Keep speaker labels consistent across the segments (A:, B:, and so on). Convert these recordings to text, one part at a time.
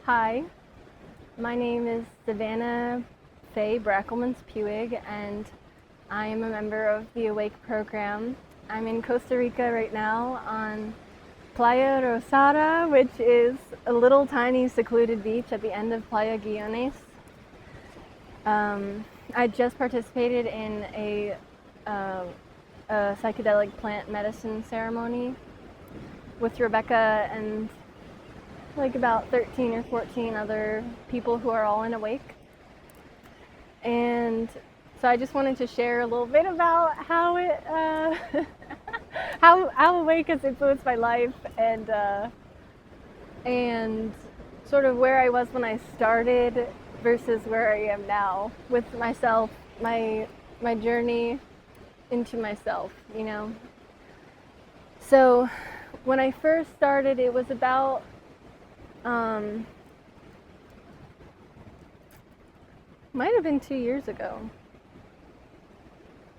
A: Hi, my name is Savannah Faye Brackelmans-Puig, and I am a member of the Awake program. I'm in Costa Rica right now on Playa Rosada, which is a little tiny secluded beach at the end of Playa Guiones. I just participated in a psychedelic plant medicine ceremony with Rebecca and like about 13 or 14 other people who are all in Awake. And so I just wanted to share a little bit about how it, how Awake has influenced my life, and sort of where I was when I started versus where I am now with myself, my journey into myself, you know. So when I first started, it was about might have been 2 years ago.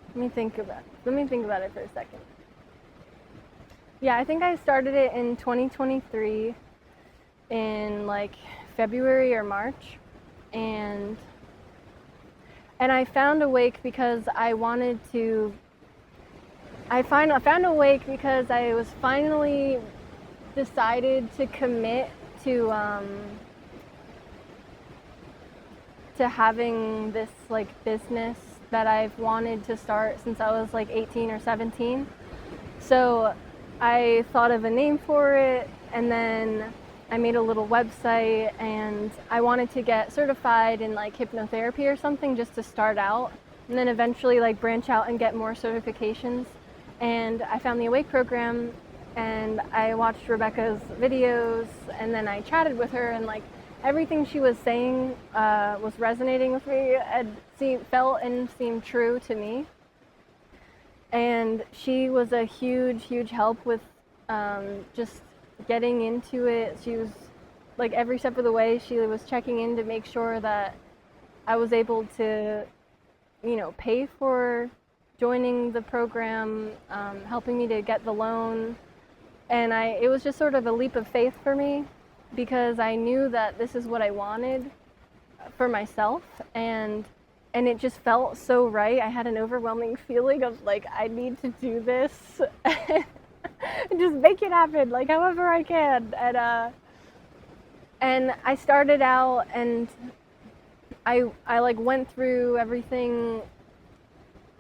A: Let me think about it for a second. Yeah, I think I started it in 2023 in like February or March, and I found Awake because I wanted to. I found Awake because I was finally decided to commit to having this like business that I've wanted to start since I was like 18 or 17. So I thought of a name for it, and then I made a little website, and I wanted to get certified in like hypnotherapy or something just to start out, and then eventually like branch out and get more certifications. And I found the Awake program, and I watched Rebecca's videos, and then I chatted with her, and like everything she was saying was resonating with me and felt and seemed true to me. And she was a huge help with just getting into it. She was like every step of the way, she was checking in to make sure that I was able to, you know, pay for joining the program, helping me to get the loan. And it was just sort of a leap of faith for me, because I knew that this is what I wanted for myself, and it just felt so right. I had an overwhelming feeling of like, I need to do this and just make it happen, like however I can. And I started out, and I like went through everything.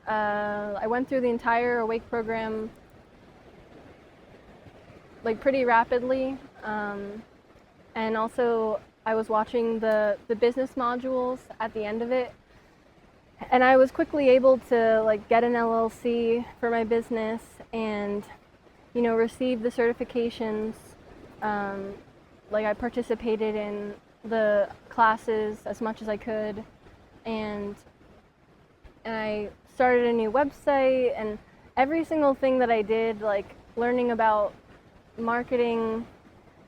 A: I went through the entire Awake program like pretty rapidly, and also I was watching the business modules at the end of it, and I was quickly able to like get an LLC for my business and, you know, receive the certifications. Like I participated in the classes as much as I could, and I started a new website, and every single thing that I did, like learning about marketing,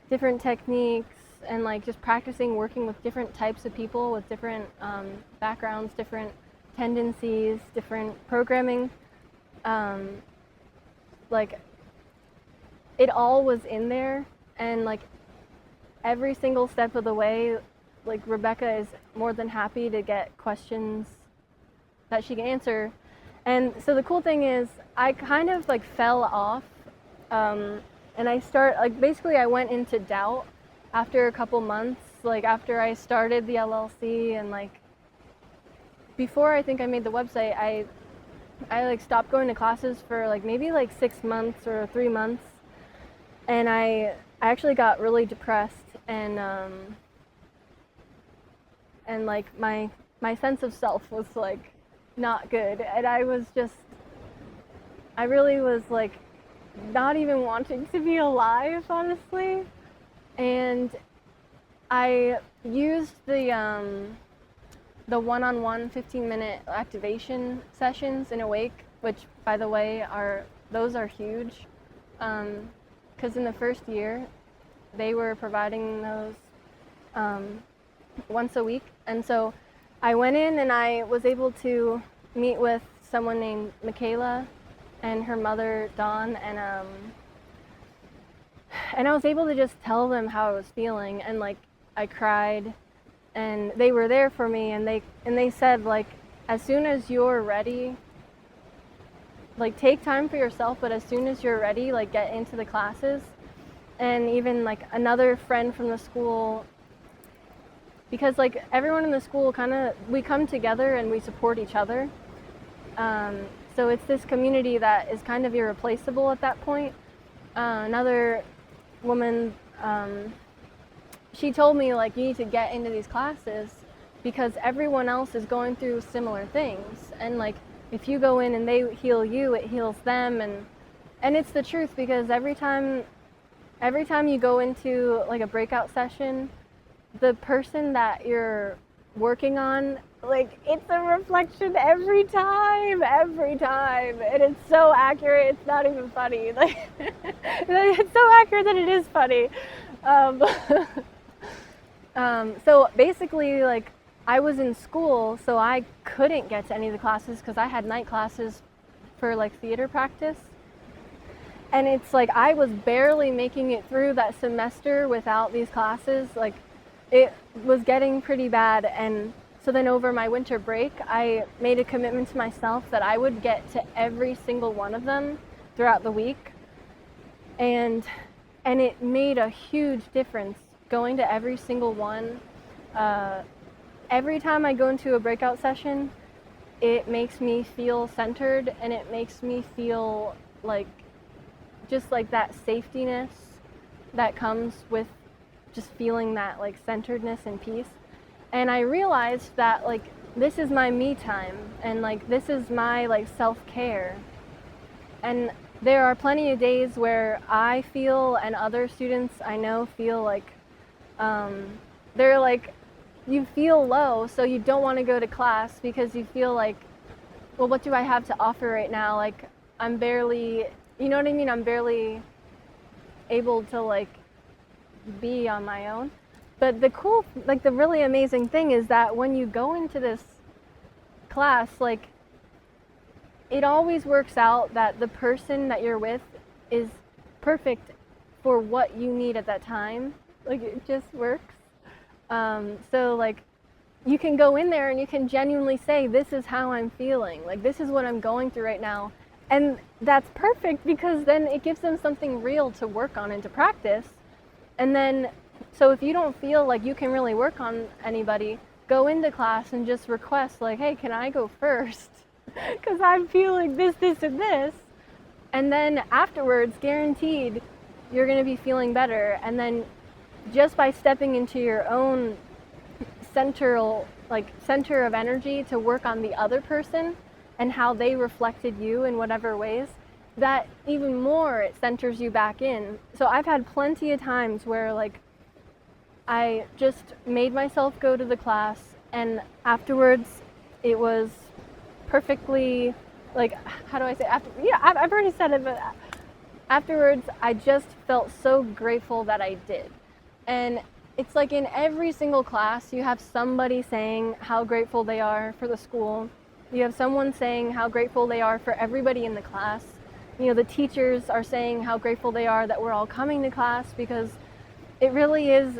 A: different techniques, and like just practicing working with different types of people with different backgrounds, different tendencies, different programming, like it all was in there. And like every single step of the way, like Rebecca is more than happy to get questions that she can answer. And so the cool thing is I kind of like fell off, and basically I went into doubt after a couple months, like after I started the LLC, and like before I think I made the website, I like stopped going to classes for like maybe like 6 months or 3 months, and I actually got really depressed, and like my sense of self was like not good, and I really was like not even wanting to be alive, honestly. And I used the one-on-one 15-minute activation sessions in Awake, which by the way are huge, because in the first year they were providing those once a week. And so I went in and I was able to meet with someone named Michaela and her mother Dawn, and I was able to just tell them how I was feeling, and like I cried, and they were there for me, and they said, like, as soon as you're ready, like, take time for yourself, but as soon as you're ready, like, get into the classes. And even like another friend from the school, because like everyone in the school we come together and we support each other. So it's this community that is kind of irreplaceable at that point. Another woman, she told me, like, you need to get into these classes because everyone else is going through similar things, and like if you go in and they heal you, it heals them. And it's the truth, because every time you go into like a breakout session, the person that you're working on, like, it's a reflection every time, and it's so accurate, it's not even funny. Like, it's so accurate that it is funny. So basically, like, I was in school, so I couldn't get to any of the classes because I had night classes for like theater practice. And it's like I was barely making it through that semester without these classes. Like, it was getting pretty bad. And so then over my winter break, I made a commitment to myself that I would get to every single one of them throughout the week. And it made a huge difference going to every single one. Every time I go into a breakout session, it makes me feel centered, and it makes me feel like just like that safetiness that comes with just feeling that like centeredness and peace. And I realized that like this is my me time, and like this is my like self-care. And there are plenty of days where I feel, and other students I know feel like they're like, you feel low, so you don't want to go to class because you feel like, well, what do I have to offer right now? Like, I'm barely, you know what I mean? I'm barely able to like be on my own. But the really amazing thing is that when you go into this class, like, it always works out that the person that you're with is perfect for what you need at that time. Like, it just works. So like, you can go in there and you can genuinely say, this is how I'm feeling. Like, this is what I'm going through right now. And that's perfect, because then it gives them something real to work on and to practice. And then, so if you don't feel like you can really work on anybody, go into class and just request, like, hey, can I go first? Because I'm feeling this, and this. And then afterwards, guaranteed, you're going to be feeling better. And then just by stepping into your own center of energy to work on the other person and how they reflected you in whatever ways, that even more it centers you back in. So I've had plenty of times where like I just made myself go to the class, and afterwards it was perfectly, like, how do I say, I've already said it, but afterwards I just felt so grateful that I did. And it's like in every single class you have somebody saying how grateful they are for the school. You have someone saying how grateful they are for everybody in the class. You know, the teachers are saying how grateful they are that we're all coming to class, because it really is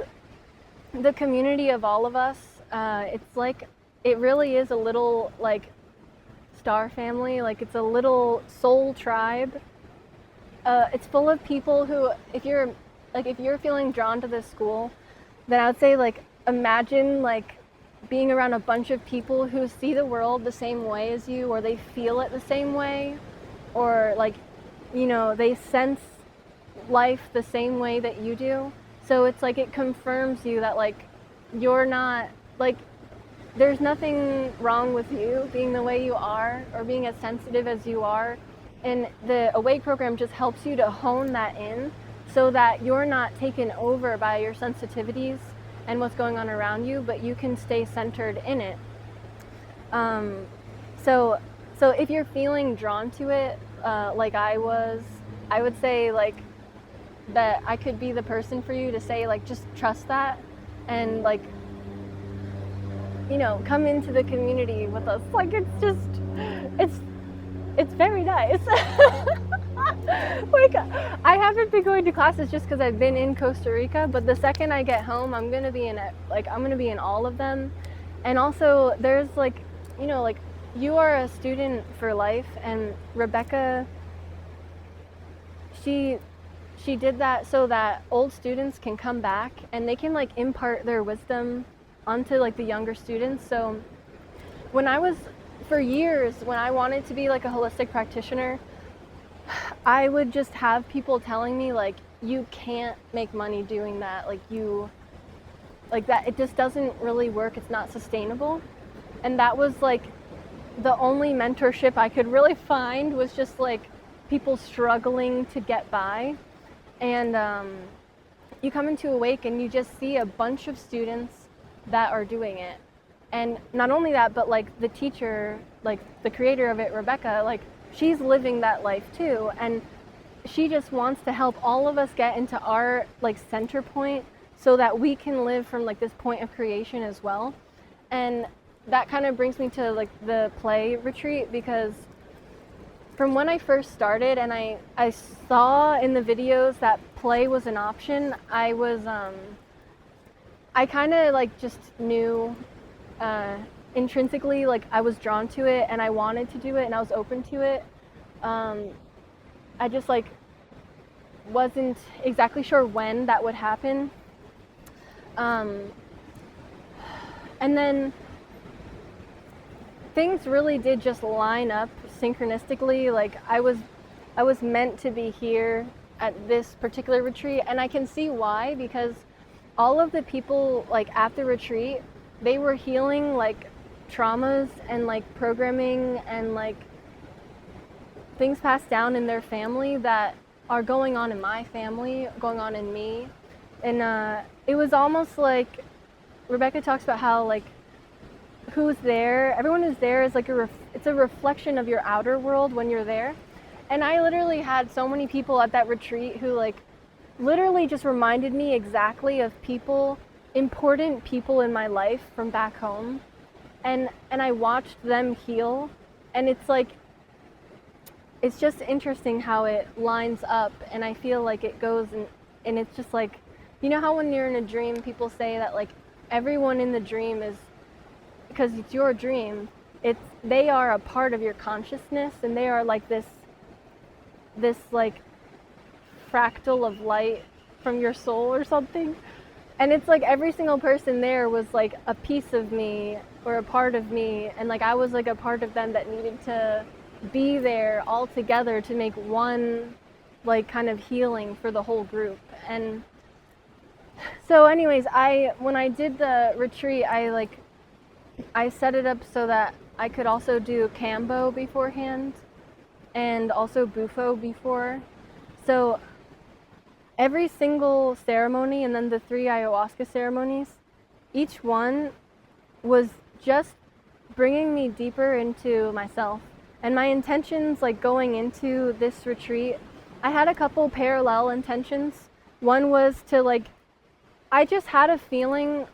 A: the community of all of us. It's like, it really is a little like star family. Like, it's a little soul tribe. It's full of people who, if you're feeling drawn to this school, then I would say, like, imagine like being around a bunch of people who see the world the same way as you, or they feel it the same way, or like, you know, they sense life the same way that you do. So it's like, it confirms you that like you're not, like, there's nothing wrong with you being the way you are or being as sensitive as you are. And the Awake program just helps you to hone that in, so that you're not taken over by your sensitivities and what's going on around you, but you can stay centered in it. So if you're feeling drawn to it, like I was, I would say like that I could be the person for you to say, like, just trust that, and like, you know, come into the community with us. Like, it's just, it's very nice. Like, I haven't been going to classes just because I've been in Costa Rica, but the second I get home, I'm gonna be in it. Like, I'm gonna be in all of them. And also, there's like, like you are a student for life, and Rebecca, she she did that so that old students can come back and they can like impart their wisdom onto like the younger students. So when I was, for years, when I wanted to be like a holistic practitioner, I would just have people telling me like, you can't make money doing that, like that, it just doesn't really work, it's not sustainable. And that was like the only mentorship I could really find, was just like people struggling to get by. And you come into Awake and you just see a bunch of students that are doing it. And not only that, but like the teacher, like the creator of it, Rebecca, like she's living that life too. And she just wants to help all of us get into our like center point so that we can live from like this point of creation as well. And that kind of brings me to like the play retreat, because from when I first started and I saw in the videos that play was an option, I kind of like just knew intrinsically, like I was drawn to it and I wanted to do it and I was open to it. I just like wasn't exactly sure when that would happen. And then things really did just line up synchronistically. Like I was meant to be here at this particular retreat, and I can see why, because all of the people like at the retreat, they were healing like traumas and like programming and like things passed down in their family that are going on in my family, going on in me. And it was almost like Rebecca talks about how like who's there, everyone who's there is like it's a reflection of your outer world when you're there. And I literally had so many people at that retreat who like literally just reminded me exactly of people, important people in my life from back home. And I watched them heal, and it's like, it's just interesting how it lines up. And I feel like it goes and it's just like, you know how when you're in a dream, people say that like everyone in the dream is, because it's your dream, they are a part of your consciousness, and they are like this like fractal of light from your soul or something. And it's like every single person there was like a piece of me or a part of me, and like I was like a part of them that needed to be there all together to make one like kind of healing for the whole group. And so anyways, when I did the retreat, I set it up so that I could also do Cambo beforehand and also Bufo before. So every single ceremony, and then the 3 ayahuasca ceremonies, each one was just bringing me deeper into myself. And my intentions, like going into this retreat, I had a couple parallel intentions. One was to like, I just had a feeling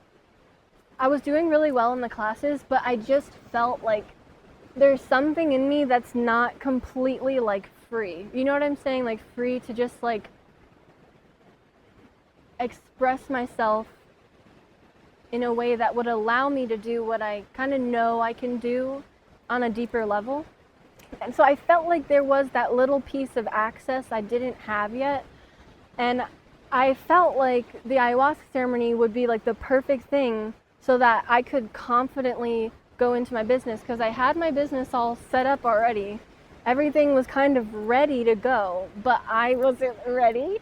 A: I was doing really well in the classes, but I just felt like there's something in me that's not completely like free. You know what I'm saying? Like free to just like express myself in a way that would allow me to do what I kind of know I can do on a deeper level. And so I felt like there was that little piece of access I didn't have yet. And I felt like the ayahuasca ceremony would be like the perfect thing so that I could confidently go into my business, because I had my business all set up already. Everything was kind of ready to go, but I wasn't ready.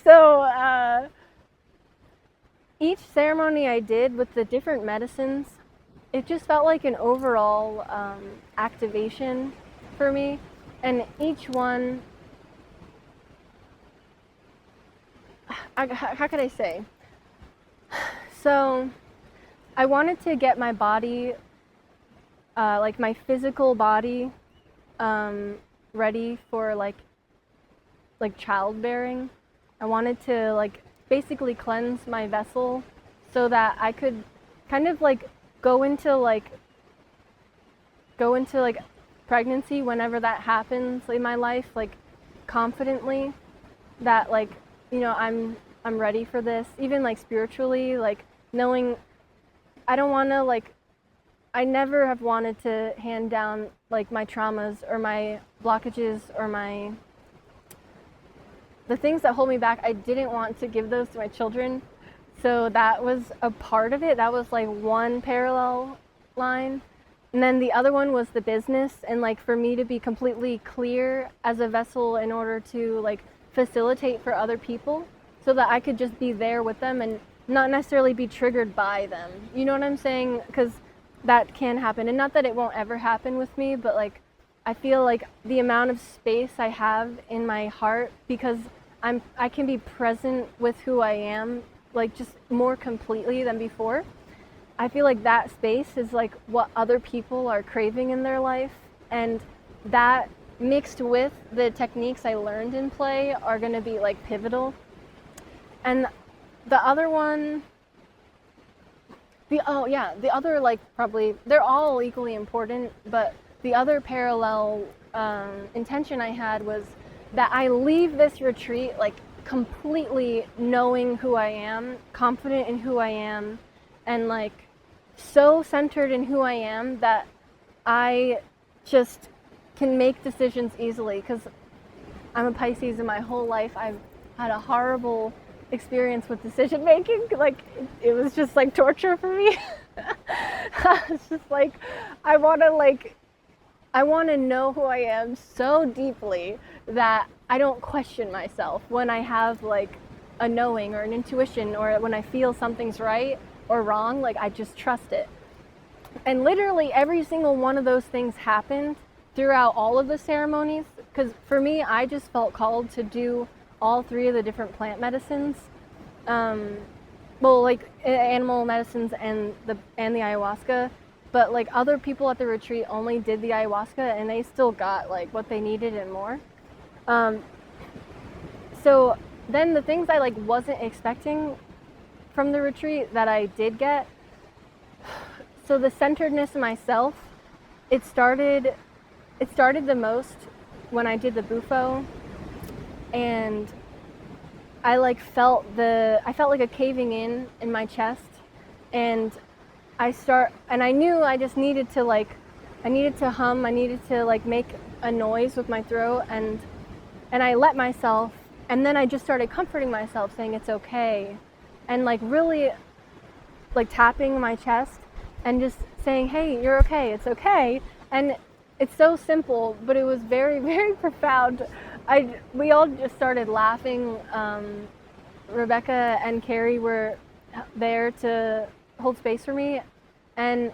A: So each ceremony I did with the different medicines, it just felt like an overall activation for me. And each one, how could I say? So I wanted to get my body, like my physical body, ready for like childbearing. I wanted to like basically cleanse my vessel so that I could kind of like go into like pregnancy, whenever that happens in my life, like confidently, that like, you know, I'm ready for this, even like spiritually, like knowing I don't want to like I never have wanted to hand down like my traumas or my blockages or the things that hold me back. I didn't want to give those to my children. So that was a part of it. That was like one parallel line. And then the other one was the business, and like for me to be completely clear as a vessel in order to like facilitate for other people so that I could just be there with them and not necessarily be triggered by them. You know what I'm saying? Because that can happen. And not that it won't ever happen with me, but like I feel like the amount of space I have in my heart, because I can be present with who I am like just more completely than before. I feel like that space is like what other people are craving in their life, and that mixed with the techniques I learned in play are going to be like pivotal. And the other one, the other like probably they're all equally important, but the other parallel intention I had was that I leave this retreat like completely knowing who I am, confident in who I am, and like so centered in who I am that I just can make decisions easily, because I'm a Pisces and my whole life I've had a horrible experience with decision making. Like it was just like torture for me. It's just like I want to know who I am so deeply that I don't question myself when I have like a knowing or an intuition, or when I feel something's right or wrong, like I just trust it. And literally every single one of those things happened throughout all of the ceremonies, because for me, I just felt called to do all three of the different plant medicines. Well, like animal medicines and the ayahuasca, but like other people at the retreat only did the ayahuasca and they still got like what they needed and more. So then the things I like wasn't expecting from the retreat that I did get. So the centeredness in myself, it started the most when I did the bufo, and I felt like a caving in my chest, and I knew I just needed to hum, I needed to like make a noise with my throat, and I let myself, and then I just started comforting myself, saying it's okay, and like really like tapping my chest and just saying, hey, you're okay, it's okay. And it's so simple, but it was very, very profound. We all just started laughing. Rebecca and Carrie were there to hold space for me, and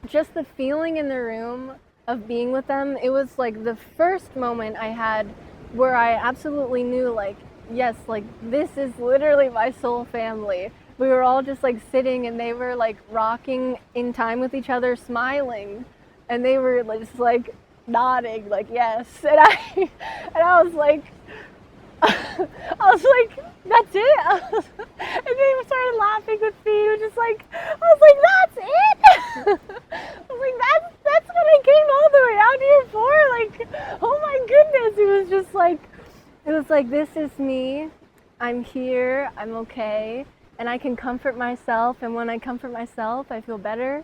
A: just the feeling in the room of being with them, it was like the first moment I had where I absolutely knew like, yes, like this is literally my soul family. We were all just like sitting, and they were like rocking in time with each other, smiling, and they were just like nodding like yes, and I was like that's it. And they started laughing with me. It was just like, I was like, that's it. I was like, that's what I came all the way out here for. Like, oh my goodness. It was like, this is me. I'm here. I'm okay. And I can comfort myself. And when I comfort myself, I feel better.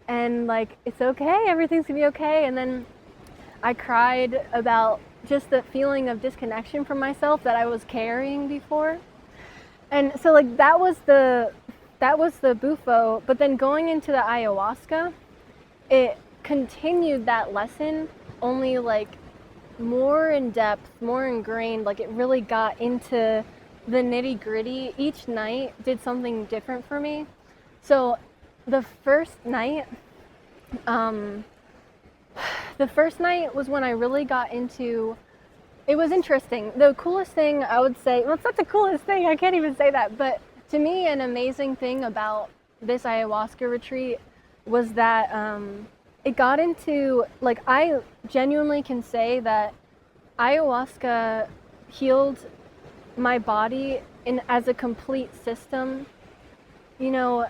A: And like, it's okay. Everything's gonna be okay. And then I cried about just the feeling of disconnection from myself that I was carrying before. And so like that was the bufo, but then going into the ayahuasca, it continued that lesson, only like more in depth, more ingrained, like it really got into the nitty-gritty. Each night did something different for me. So the first night was when I really got into, it was interesting. The coolest thing I would say, well, it's not the coolest thing, I can't even say that, but to me, an amazing thing about this ayahuasca retreat was that it got into, like, I genuinely can say that ayahuasca healed my body as a complete system. You know,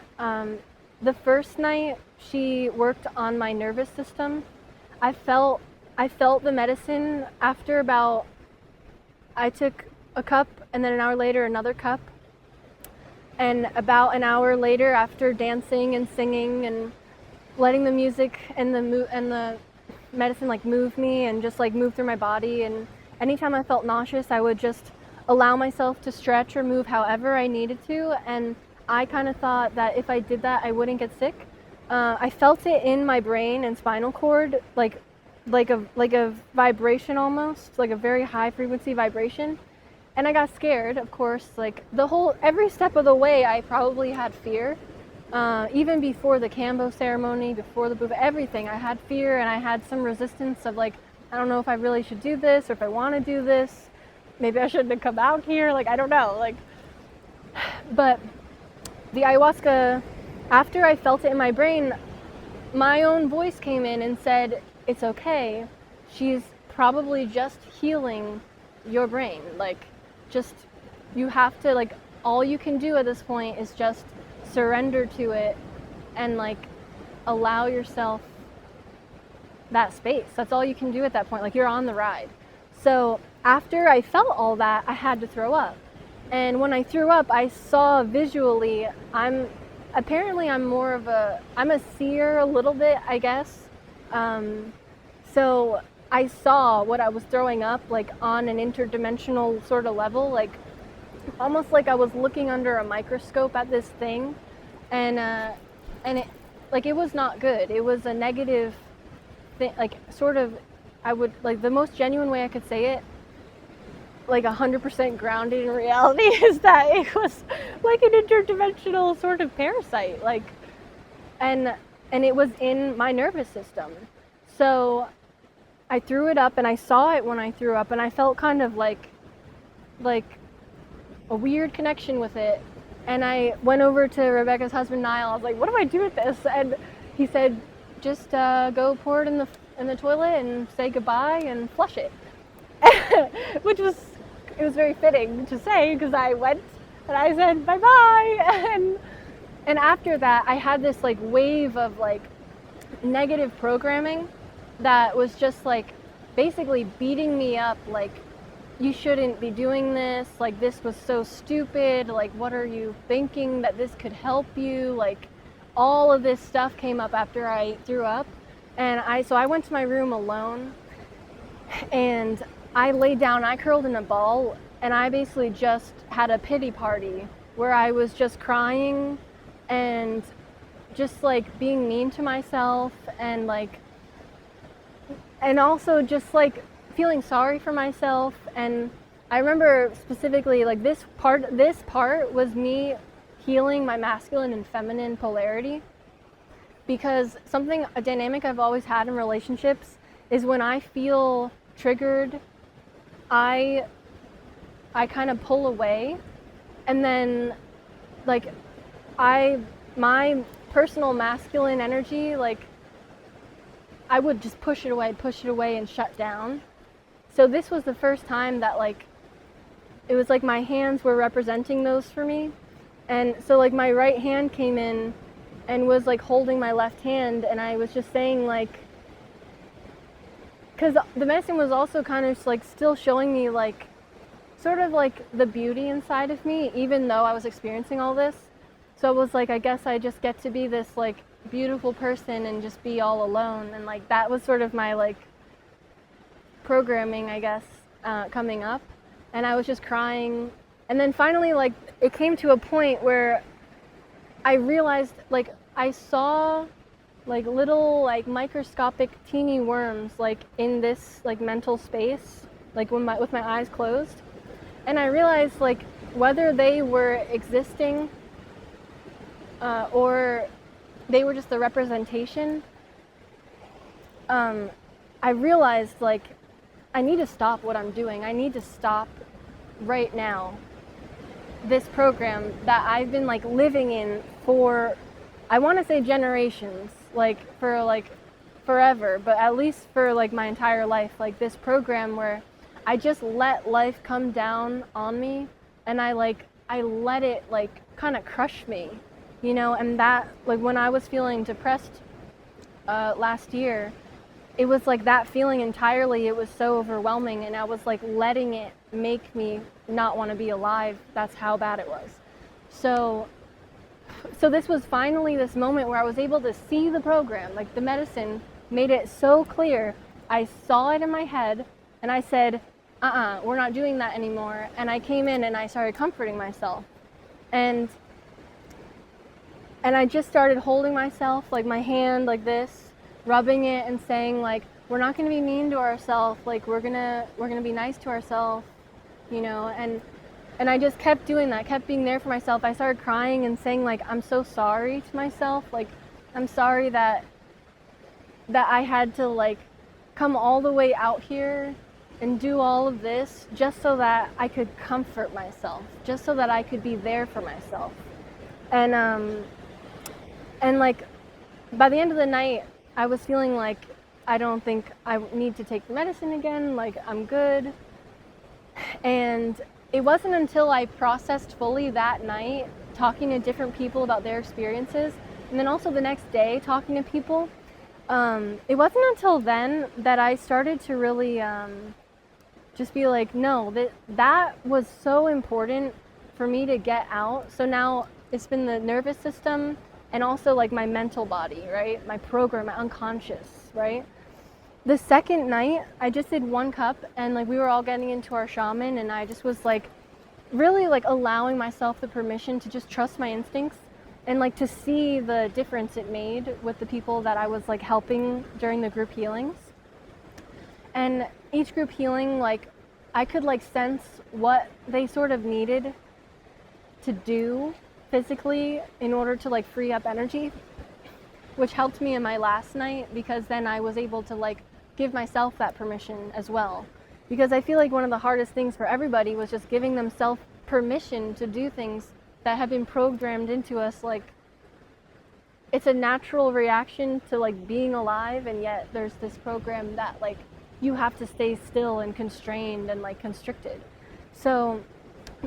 A: the first night she worked on my nervous system. I felt I felt the medicine after about, I took a cup and then an hour later another cup. And about an hour later, after dancing and singing and letting the music and the medicine like move me and just like move through my body, and anytime I felt nauseous, I would just allow myself to stretch or move however I needed to. And I kind of thought that if I did that, I wouldn't get sick. I felt it in my brain and spinal cord, like a vibration, almost like a very high frequency vibration. And I got scared, of course. Like every step of the way, I probably had fear. Even before the Cambo ceremony, before the booth, everything, I had fear, and I had some resistance of like, I don't know if I really should do this or if I want to do this. Maybe I shouldn't have come out here. Like, I don't know. Like, but the ayahuasca, after I felt it in my brain, my own voice came in and said, it's okay. She's probably just healing your brain. Like, just, you have to, like, all you can do at this point is just surrender to it and like allow yourself that space. That's all you can do at that point. Like, you're on the ride. So after I felt all that, I had to throw up. And when I threw up, I saw visually, I'm a seer a little bit, I guess. So I saw what I was throwing up, like on an interdimensional sort of level, like almost like I was looking under a microscope at this thing, and it, like, it was not good. It was a negative thing, like, sort of, I would, like, the most genuine way I could say it, like 100% grounded in reality, is that it was like an interdimensional sort of parasite, like, and it was in my nervous system. So I threw it up, and I saw it when I threw up, and I felt kind of like a weird connection with it. And I went over to Rebecca's husband, Niall. I was like, what do I do with this? And he said, just go pour it in the toilet and say goodbye and flush it. Which was very fitting to say, because I went and I said bye-bye. And after that, I had this like wave of like negative programming that was just like basically beating me up, like, you shouldn't be doing this, like, this was so stupid, like, what are you thinking that this could help you? Like, all of this stuff came up after I threw up. And so I went to my room alone, and I laid down, I curled in a ball, and I basically just had a pity party where I was just crying and just like being mean to myself, and like, and also just like feeling sorry for myself. And I remember specifically, like, this part was me healing my masculine and feminine polarity, because a dynamic I've always had in relationships is when I feel triggered, I kind of pull away, and then like my personal masculine energy, like, I would just push it away and shut down. So this was the first time that, like, it was like my hands were representing those for me. And so, like, my right hand came in and was like holding my left hand, and I was just saying, like, because the medicine was also kind of like still showing me like sort of like the beauty inside of me, even though I was experiencing all this. So it was like, I guess I just get to be this like beautiful person and just be all alone. And like, that was sort of my like programming, I guess, coming up. And I was just crying. And then finally, like, it came to a point where I realized, like, I saw like little like microscopic teeny worms like in this like mental space, like with my eyes closed. And I realized, like, whether they were existing or they were just the representation, I realized, like, I need to stop what I'm doing. I need to stop right now this program that I've been like living in for, I want to say generations, like for like forever, but at least for like my entire life. Like, this program where I just let life come down on me, and I let it like kind of crush me, you know. And that, like, when I was feeling depressed last year, it was like that feeling entirely. It was so overwhelming, and I was like letting it make me not want to be alive. That's how bad it was. So this was finally this moment where I was able to see the program. Like, the medicine made it so clear. I saw it in my head, and I said, we're not doing that anymore. And I came in and I started comforting myself. And I just started holding myself, like my hand like this, rubbing it and saying, like, we're not going to be mean to ourselves. Like, we're going to be nice to ourselves, you know. And I just kept doing that, kept being there for myself. I started crying and saying, like, I'm so sorry to myself. Like, I'm sorry that I had to, like, come all the way out here and do all of this just so that I could comfort myself, just so that I could be there for myself. And like, by the end of the night, I was feeling like, I don't think I need to take the medicine again. Like, I'm good. And it wasn't until I processed fully that night, talking to different people about their experiences, and then also the next day talking to people, it wasn't until then that I started to really just be like, no, that was so important for me to get out. So now it's been the nervous system and also like my mental body, right? My program, my unconscious, right? The second night, I just did 1 cup, and like we were all getting into our shaman, and I just was like really like allowing myself the permission to just trust my instincts and like to see the difference it made with the people that I was like helping during the group healings. And each group healing, like, I could like sense what they sort of needed to do physically in order to like free up energy, which helped me in my last night, because then I was able to like give myself that permission as well. Because I feel like one of the hardest things for everybody was just giving themselves permission to do things that have been programmed into us. Like, it's a natural reaction to like being alive, and yet there's this program that like you have to stay still and constrained and like constricted. So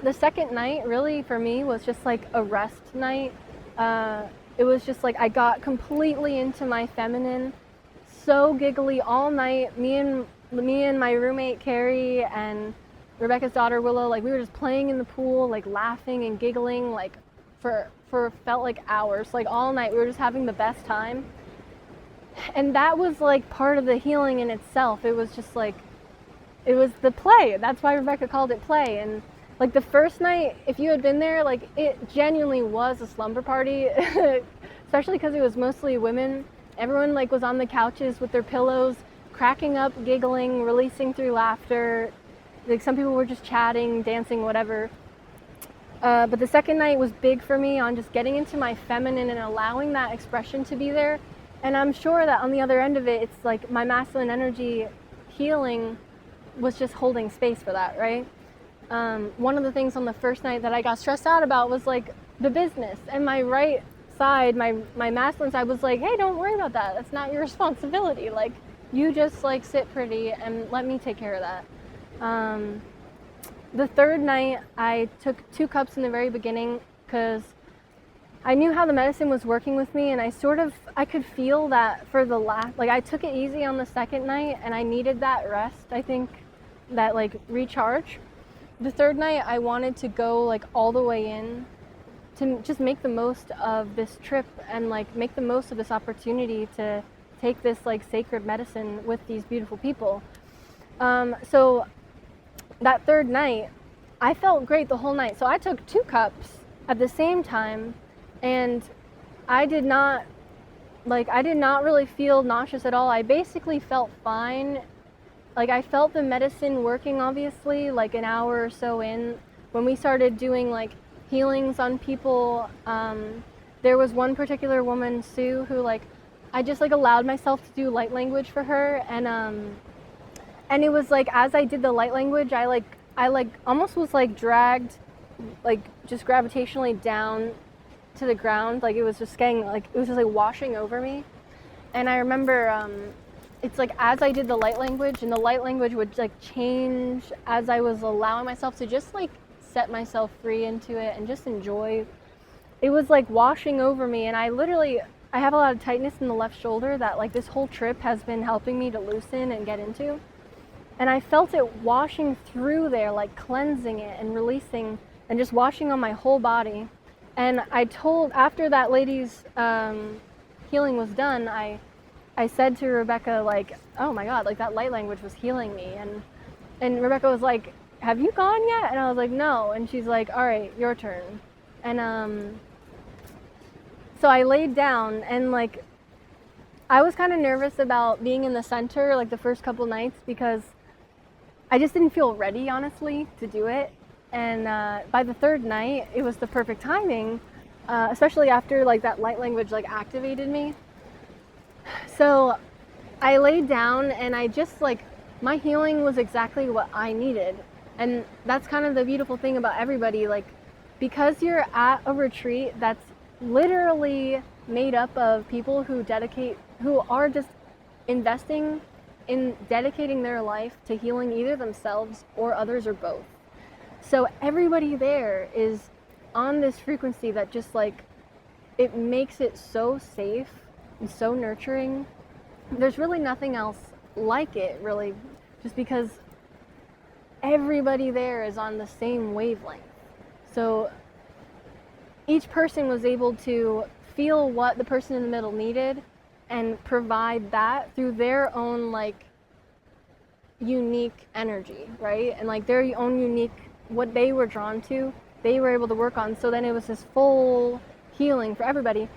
A: the second night really for me was just like a rest night. It was just like I got completely into my feminine, so giggly all night. Me and my roommate Carrie and Rebecca's daughter Willow, like we were just playing in the pool, like laughing and giggling, like for felt like hours, like all night. We were just having the best time. And that was like part of the healing in itself. It was just like, it was the play. That's why Rebecca called it play. And like the first night, if you had been there, like it genuinely was a slumber party, especially because it was mostly women. Everyone like was on the couches with their pillows, cracking up, giggling, releasing through laughter. Like some people were just chatting, dancing, whatever. But the second night was big for me on just getting into my feminine and allowing that expression to be there. And I'm sure that on the other end of it, it's like my masculine energy healing was just holding space for that, right? One of the things on the first night that I got stressed out about was like the business. And my right side, my masculine side was like, hey, don't worry about that. That's not your responsibility. Like, you just like sit pretty and let me take care of that. The third night, I took 2 cups in the very beginning because I knew how the medicine was working with me, and I could feel that for the last, like I took it easy on the second night and I needed that rest, I think, that like recharge. The third night, I wanted to go like all the way in to just make the most of this trip and like make the most of this opportunity to take this like sacred medicine with these beautiful people. So that third night, I felt great the whole night. So I took 2 cups at the same time, and I did not really feel nauseous at all. I basically felt fine. Like I felt the medicine working, obviously, like an hour or so in. When we started doing like healings on people, there was one particular woman, Sue, who like, I just like allowed myself to do light language for her, and it was like, as I did the light language, I almost was like dragged, like just gravitationally down to the ground. Like it was just getting like, it was just like washing over me. And I remember, it's like as I did the light language, and the light language would like change as I was allowing myself to just like set myself free into it and just enjoy. It was like washing over me, and I I have a lot of tightness in the left shoulder that like this whole trip has been helping me to loosen and get into. And I felt it washing through there, like cleansing it and releasing and just washing on my whole body. And after that lady's healing was done, I said to Rebecca, like, oh my God, like that light language was healing me. And Rebecca was like, have you gone yet? And I was like, no. And she's like, all right, your turn. And so I laid down, and like I was kind of nervous about being in the center like the first couple nights because I just didn't feel ready, honestly, to do it. And by the third night, it was the perfect timing, especially after like that light language like activated me. So I laid down, and I just like, my healing was exactly what I needed. And that's kind of the beautiful thing about everybody, like, because you're at a retreat that's literally made up of people who are just investing in dedicating their life to healing either themselves or others or both. So everybody there is on this frequency that just like, it makes it so safe and so nurturing. There's really nothing else like it, really, just because everybody there is on the same wavelength. So each person was able to feel what the person in the middle needed and provide that through their own like unique energy, right? And like their own unique, what they were drawn to, they were able to work on. So then it was this full healing for everybody.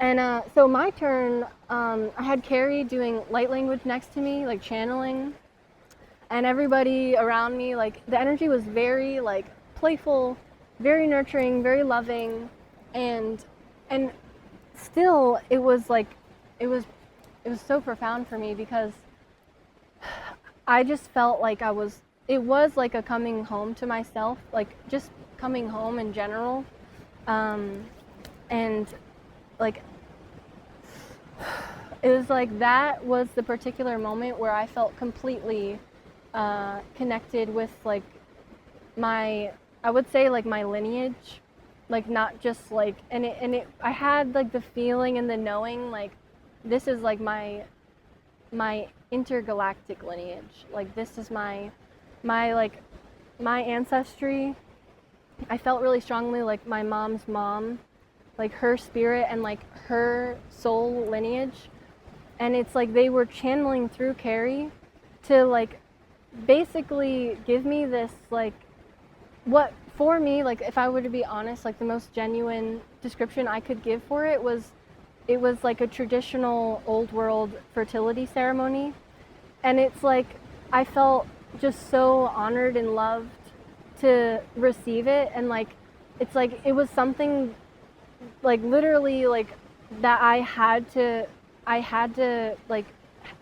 A: And so my turn, I had Carrie doing light language next to me, like channeling, and everybody around me, like the energy was very like playful, very nurturing, very loving, and still it was like, it was so profound for me because I just felt like it was like a coming home to myself, like just coming home in general. And like, it was like, that was the particular moment where I felt completely connected with like I would say like my lineage, like not just like, I had like the feeling and the knowing, like this is like my intergalactic lineage. Like this is my ancestry. I felt really strongly like my mom's mom, like her spirit and like her soul lineage. And it's like they were channeling through Carrie to like basically give me this like, what for me, like if I were to be honest, like the most genuine description I could give for it was like a traditional old world fertility ceremony. And it's like I felt just so honored and loved to receive it. And like it's like it was something like literally like that I had to like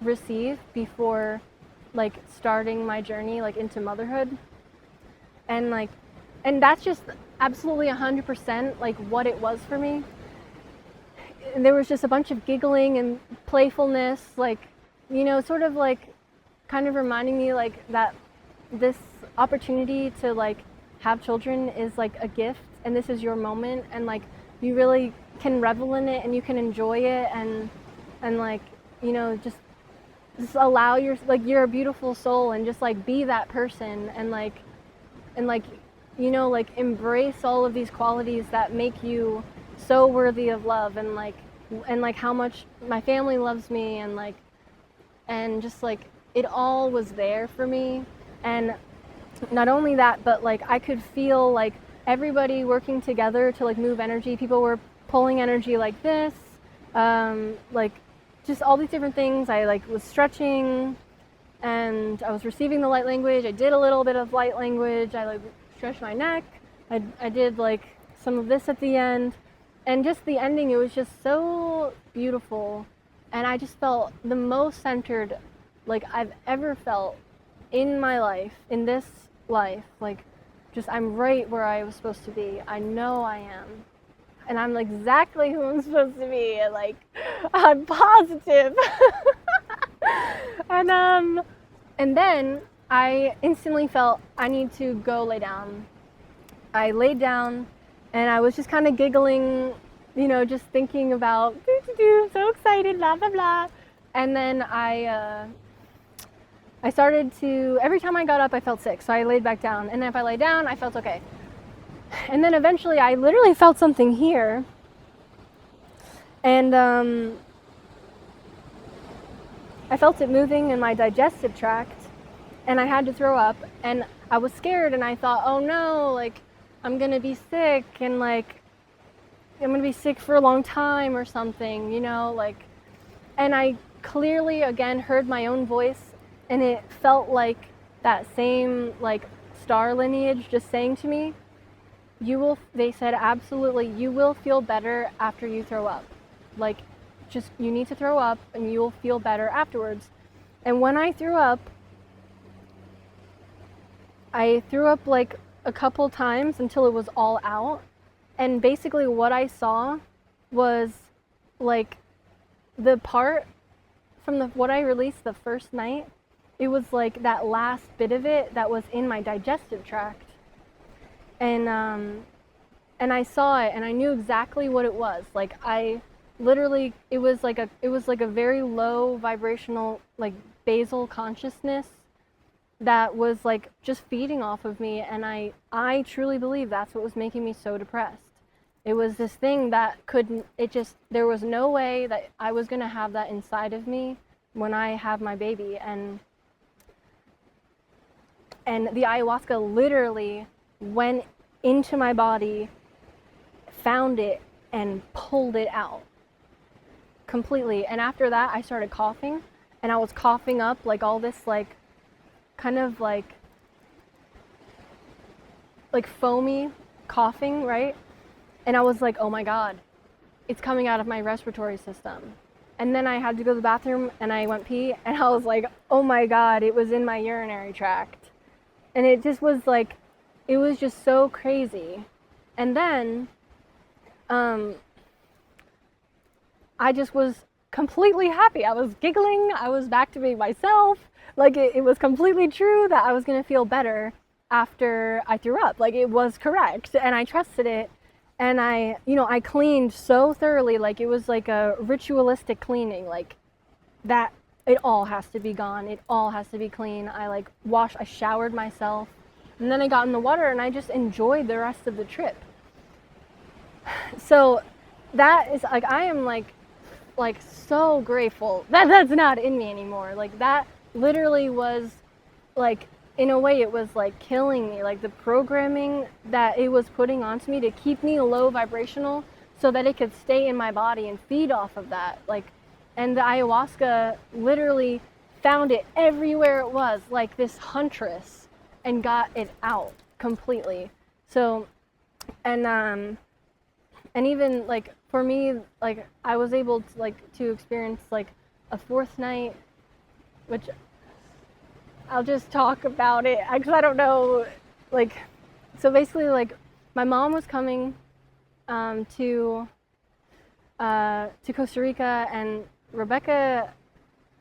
A: receive before like starting my journey like into motherhood. And that's just absolutely 100% like what it was for me. And there was just a bunch of giggling and playfulness, like, you know, sort of like kind of reminding me like that this opportunity to like have children is like a gift, and this is your moment, and like you really can revel in it and you can enjoy it, and like, you know, just allow you're a beautiful soul, and just like be that person, and like you know, like embrace all of these qualities that make you so worthy of love, and like how much my family loves me, and just like it all was there for me. And not only that, but like I could feel like everybody working together to like move energy. People were pulling energy like this, like just all these different things. I like was stretching, and I was receiving the light language. I did a little bit of light language. I like stretched my neck. I did like some of this at the end, and just the ending, it was just so beautiful. And I just felt the most centered like I've ever felt in my life, in this life. Like just I'm right where I was supposed to be. I know I am. And I'm exactly who I'm supposed to be. And like I'm positive. And then I instantly felt I need to go lay down. I laid down, and I was just kind of giggling just thinking about, I'm so excited, blah, blah, blah. And then I started to, every time I got up, I felt sick. So I laid back down. And then if I lay down, I felt okay. And then eventually I literally felt something here. And I felt it moving in my digestive tract. And I had to throw up. And I was scared. And I thought, oh no, like, I'm going to be sick. And like, I'm going to be sick for a long time or something, like. And I clearly, again, heard my own voice. And it felt like that same, like, star lineage just saying to me, they said, absolutely, you will feel better after you throw up. Like, just, you need to throw up and you will feel better afterwards. And when I threw up like a couple times until it was all out. And basically what I saw was like the part from what I released the first night, it was like that last bit of it that was in my digestive tract. And I saw it and I knew exactly what it was. Like I literally, it was like a very low vibrational, like basal consciousness that was like just feeding off of me. And I truly believe that's what was making me so depressed. It was this thing that there was no way that I was going to have that inside of me when I have my baby. And the ayahuasca literally went into my body, found it, and pulled it out completely. And after that, I started coughing, and I was coughing up like all this like kind of like foamy coughing, right? And I was like, oh my God, it's coming out of my respiratory system. And then I had to go to the bathroom and I went pee and I was like, oh my God, it was in my urinary tract. And it just was like, it was just so crazy. And then I just was completely happy. I was giggling. I was back to being myself. Like it was completely true that I was going to feel better after I threw up. Like it was correct. And I trusted it. And I cleaned so thoroughly. Like it was like a ritualistic cleaning. Like that, it all has to be gone. It all has to be clean. I showered myself. And then I got in the water and I just enjoyed the rest of the trip. So that is like, I am like so grateful that that's not in me anymore. Like that literally was like, in a way it was like killing me, like the programming that it was putting onto me to keep me low vibrational so that it could stay in my body and feed off of that. Like, and the ayahuasca literally found it everywhere it was, like this huntress, and got it out completely. So, and even like for me, like I was able to experience like a fourth night, which I'll just talk about it because I don't know, like, so basically like my mom was coming to Costa Rica, and Rebecca,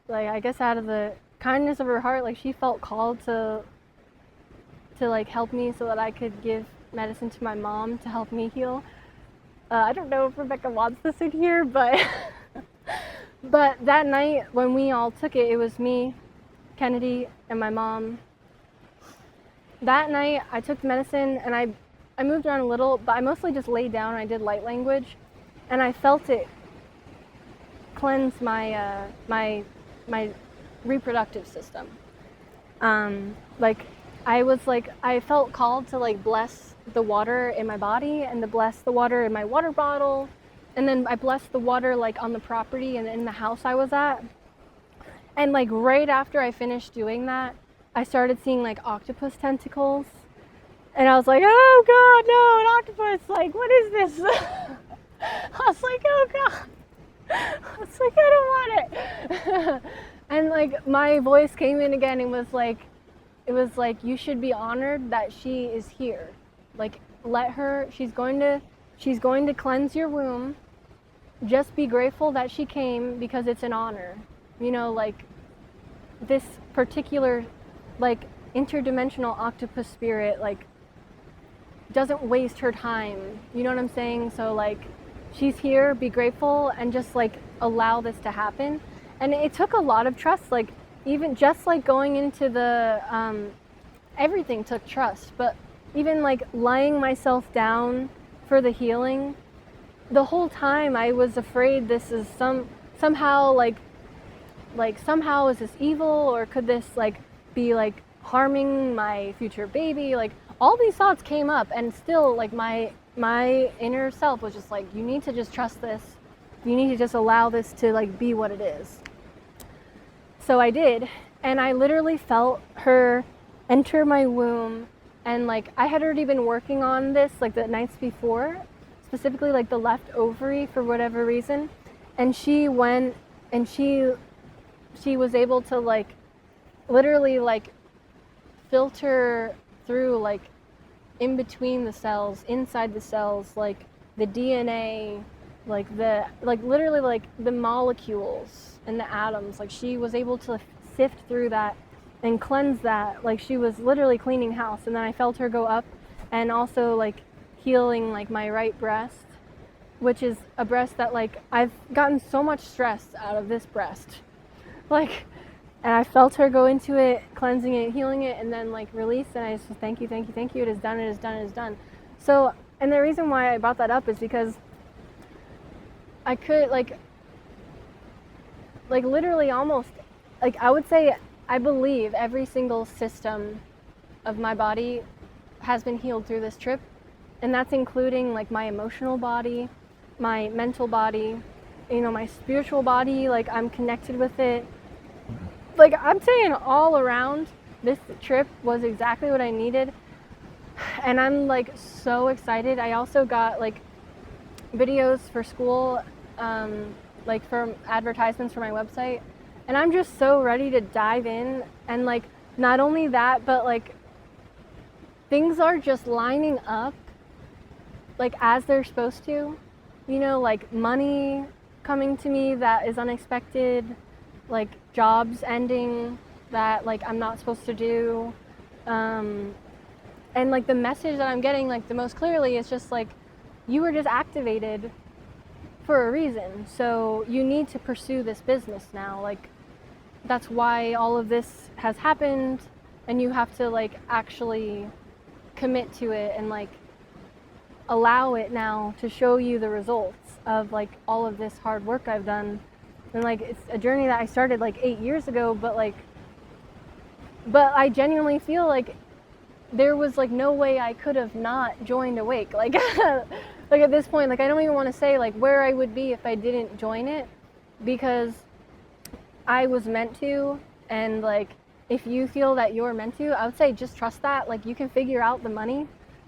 A: like I guess out of the kindness of her heart, like she felt called to like help me so that I could give medicine to my mom to help me heal. I don't know if Rebecca wants this in here, but but that night when we all took it, it was me, Kennedy, and my mom. That night I took the medicine and I moved around a little, but I mostly just laid down and I did light language, and I felt it cleanse my my reproductive system. Like I felt called to like bless the water in my body and to bless the water in my water bottle, and then I blessed the water like on the property and in the house I was at. And like right after I finished doing that, I started seeing like octopus tentacles, and I was like, oh God, no, an octopus! Like, what is this? I was like, oh God. I was like, I don't want it. And like my voice came in again and was like, it was like, you should be honored that she is here. Like, let her, she's going to cleanse your womb. Just be grateful that she came because it's an honor. You know, like this particular like interdimensional octopus spirit like doesn't waste her time. You know what I'm saying? So like she's here, be grateful, and just like allow this to happen. And it took a lot of trust, like even just like going into the everything took trust, but even like lying myself down for the healing, the whole time I was afraid this is somehow like somehow is this evil, or could this like be like harming my future baby? Like all these thoughts came up, and still like my inner self was just like, you need to just trust this, you need to just allow this to like be what it is. So I did, and I literally felt her enter my womb, and like I had already been working on this like the nights before, specifically like the left ovary for whatever reason, and she went and she was able to like literally like filter through like in between the cells, inside the cells, like the DNA, like literally like the molecules and the atoms. Like she was able to sift through that and cleanse that. Like she was literally cleaning house. And then I felt her go up and also like healing like my right breast, which is a breast that like I've gotten so much stress out of this breast. Like, and I felt her go into it, cleansing it, healing it, and then like release. And I just said, thank you, thank you, thank you. It is done, it is done, it is done. So, and the reason why I brought that up is because I could like literally almost, like I would say, I believe every single system of my body has been healed through this trip. And that's including like my emotional body, my mental body, you know, my spiritual body, like I'm connected with it. Like I'm saying, all around, this trip was exactly what I needed. And I'm like so excited. I also got like videos for school, like for advertisements for my website. And I'm just so ready to dive in. And like, not only that, but like things are just lining up like as they're supposed to, you know, like money coming to me that is unexpected, like jobs ending that like I'm not supposed to do, and like the message that I'm getting like the most clearly is just like, you were just activated for a reason, so you need to pursue this business now. Like that's why all of this has happened, and you have to like actually commit to it and like allow it now to show you the results of like all of this hard work I've done. And like it's a journey that I started like 8 years ago, but I genuinely feel like there was like no way I could have not joined Awake. Like like at this point, like I don't even want to say like where I would be if I didn't join it, because I was meant to. And like if you feel that you're meant to, I would say just trust that. Like you can figure out the money.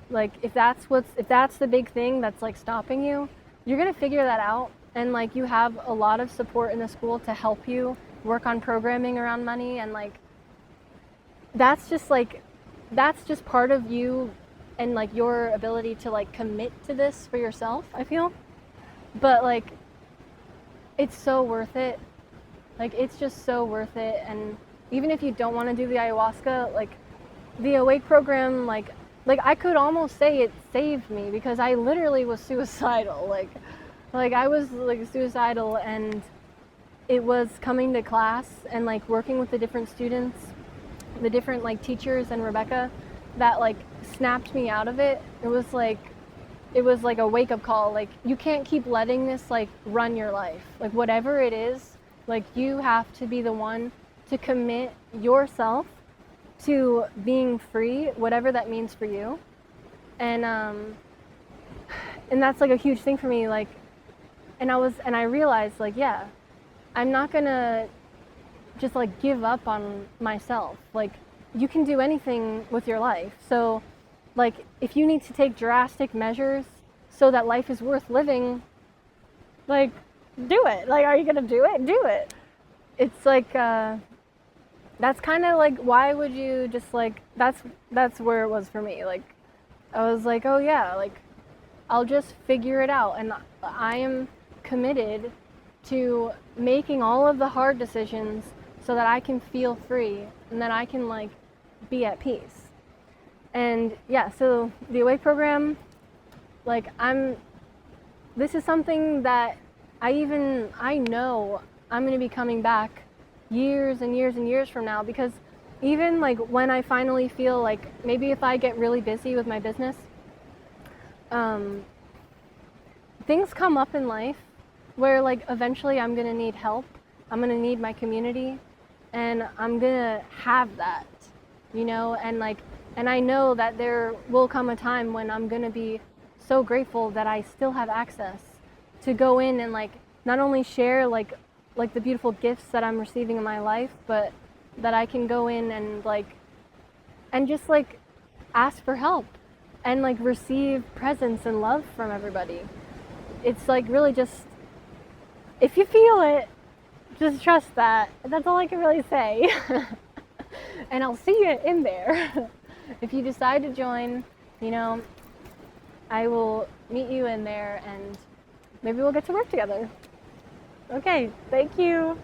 A: Like if that's the big thing that's like stopping you, you're gonna figure that out. And like you have a lot of support in the school to help you work on programming around money, and like that's just part of you and like your ability to like commit to this for yourself, I feel. But like it's so worth it. Like it's just so worth it. And even if you don't want to do the ayahuasca, like the Awake program, like I could almost say it saved me, because I literally was suicidal. Like I was like suicidal, and it was coming to class and like working with the different students, the different like teachers and Rebecca, that like snapped me out of it. It was like a wake up call. Like you can't keep letting this like run your life. Like whatever it is, like you have to be the one to commit yourself to being free, whatever that means for you. And that's like a huge thing for me. Like, and I realized like, yeah, I'm not gonna just like give up on myself. Like you can do anything with your life. So like if you need to take drastic measures so that life is worth living, like do it. Like, are you gonna do it? Do it. It's like that's kind of like, why would you just like, that's where it was for me. Like I was like, oh yeah, like I'll just figure it out. And I am committed to making all of the hard decisions so that I can feel free and that I can like be at peace. And yeah, so the Awake program, like I'm this is something that I know I'm going to be coming back years and years and years from now, because even like when I finally feel like maybe if I get really busy with my business, things come up in life where like eventually I'm going to need help. I'm going to need my community, and I'm going to have that, and I know that there will come a time when I'm going to be so grateful that I still have access to go in and like not only share like the beautiful gifts that I'm receiving in my life, but that I can go in and just like ask for help and like receive presence and love from everybody. It's like really just, if you feel it, just trust that. That's all I can really say. And I'll see you in there. If you decide to join, I will meet you in there and maybe we'll get to work together. Okay, thank you.